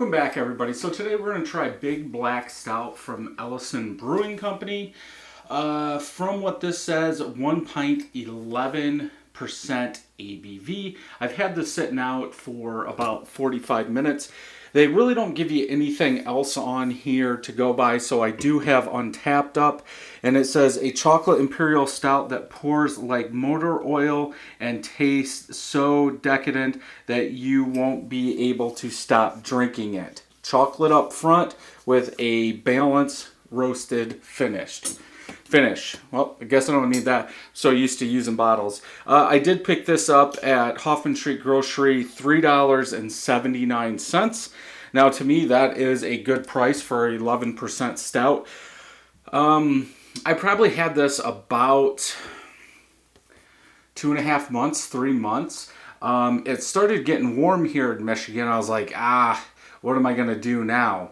Welcome back, everybody. So today we're going to try Big Black Stout from Ellison Brewing Company. From what this says, 1 pint, 11% ABV. I've had this sitting out for about 45 minutes. They really don't give you anything else on here to go by, so I do have Untapped up, and it says a chocolate imperial stout that pours like motor oil and tastes so decadent that you won't be able to stop drinking it. Chocolate up front with a balanced roasted finish. Well, I guess I don't need that. So used to using bottles. I did pick this up at Hoffman Street Grocery, $3.79. Now, to me, that is a good price for 11% stout. I probably had this about 2.5 months, 3 months. It started getting warm here in Michigan. I was like, what am I going to do now?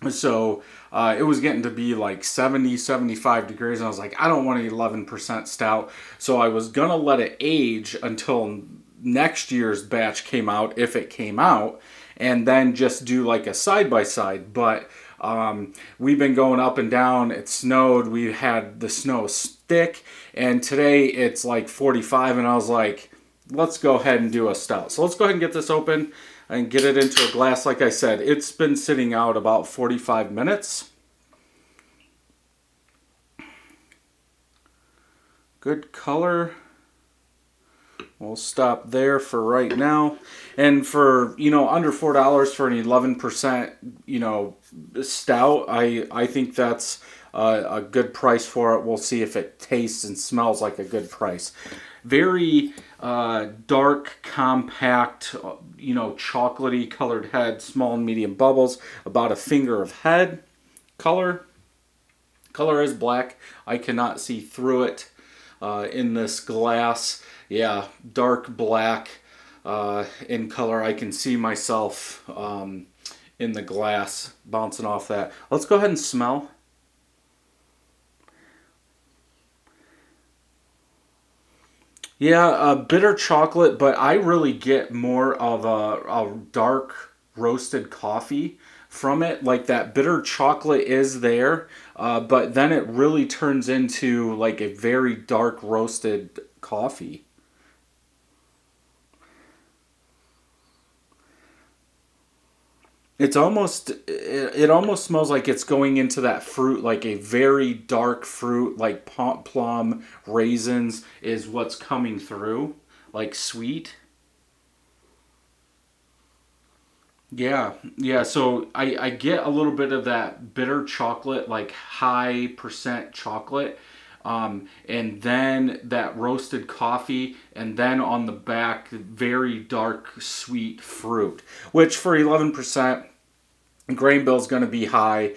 So it was getting to be like 70, 75 degrees. And I was like, I don't want an 11% stout. So I was going to let it age until next year's batch came out, if it came out, and then just do like a side-by-side. But we've been going up and down. It snowed. We had the snow stick. And today it's like 45. And I was like, let's go ahead and do a stout. So let's go ahead and get this open and get it into a glass. Like I said, it's been sitting out about 45 minutes. Good color. We'll stop there for right now. And for, under $4 for an 11%, stout, I think that's a good price for it. We'll see if it tastes and smells like a good price. Very dark, compact, chocolatey colored head, small and medium bubbles, about a finger of head. Color is black. I cannot see through it in this glass. Yeah, dark black in color. I can see myself in the glass bouncing off that. Let's go ahead and smell. Yeah, bitter chocolate, but I really get more of a dark roasted coffee from it. Like that bitter chocolate is there, but then it really turns into like a very dark roasted coffee. It almost smells like it's going into that fruit, like a very dark fruit, like plum, raisins is what's coming through, like sweet. Yeah, so I get a little bit of that bitter chocolate, like high percent chocolate, and then that roasted coffee, and then on the back, very dark sweet fruit, which for 11%, grain bill is going to be high,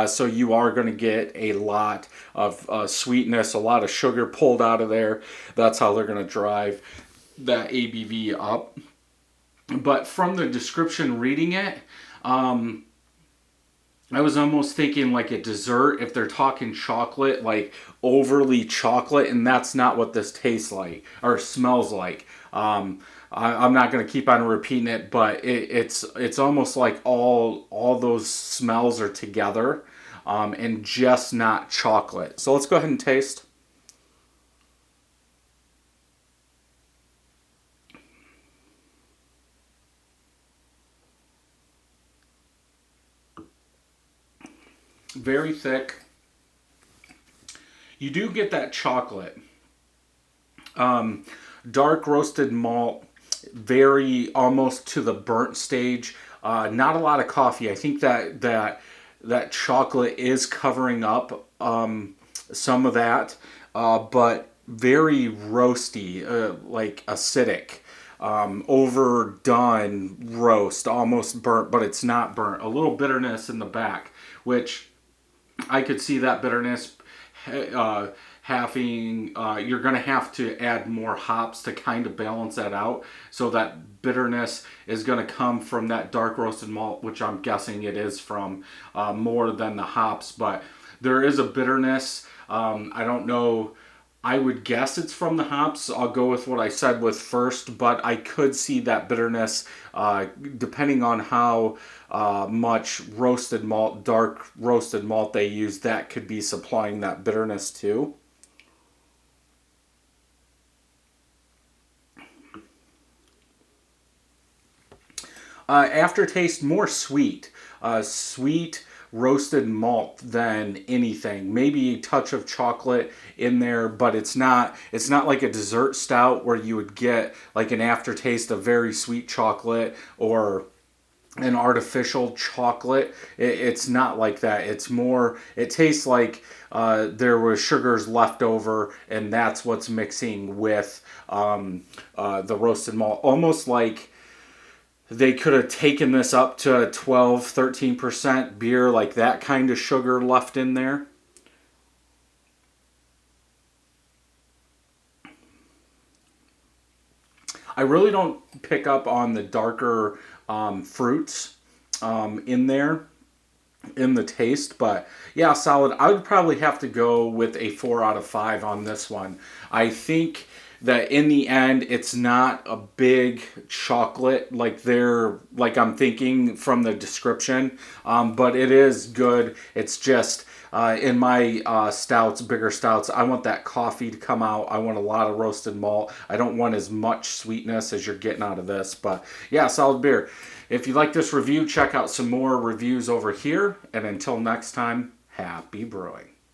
so you are going to get a lot of sweetness, a lot of sugar pulled out of there. That's how they're going to drive that ABV up. But from the description reading it, I was almost thinking like a dessert if they're talking chocolate, like overly chocolate, and that's not what this tastes like or smells like. I'm not going to keep on repeating it, but it's almost like all those smells are together, and just not chocolate. So let's go ahead and taste. Very thick. You do get that chocolate. Dark roasted malt, very almost to the burnt stage. Not a lot of coffee. I think that chocolate is covering up some of that, but very roasty, like acidic. Overdone roast, almost burnt, but it's not burnt. A little bitterness in the back, which I could see that bitterness having, you're going to have to add more hops to kind of balance that out. So that bitterness is going to come from that dark roasted malt, which I'm guessing it is from, more than the hops. But there is a bitterness. I don't know I would guess it's from the hops. I'll go with what I said with first, but I could see that bitterness depending on how much roasted malt, dark roasted malt they use. That could be supplying that bitterness too. Aftertaste more sweet, sweet roasted malt than anything. Maybe a touch of chocolate in there, but it's not like a dessert stout where you would get like an aftertaste of very sweet chocolate or an artificial chocolate. It's not like that. It's more. It tastes like there was sugars left over, and that's what's mixing with the roasted malt. Almost like they could have taken this up to 12, 13% beer, like that kind of sugar left in there. I really don't pick up on the darker fruits in there in the taste, but yeah, solid. I would probably have to go with a 4 out of 5 on this one. I think that in the end, it's not a big chocolate like I'm thinking from the description, but it is good. It's just in my stouts, bigger stouts, I want that coffee to come out. I want a lot of roasted malt. I don't want as much sweetness as you're getting out of this. But yeah, solid beer. If you like this review, check out some more reviews over here. And until next time, happy brewing.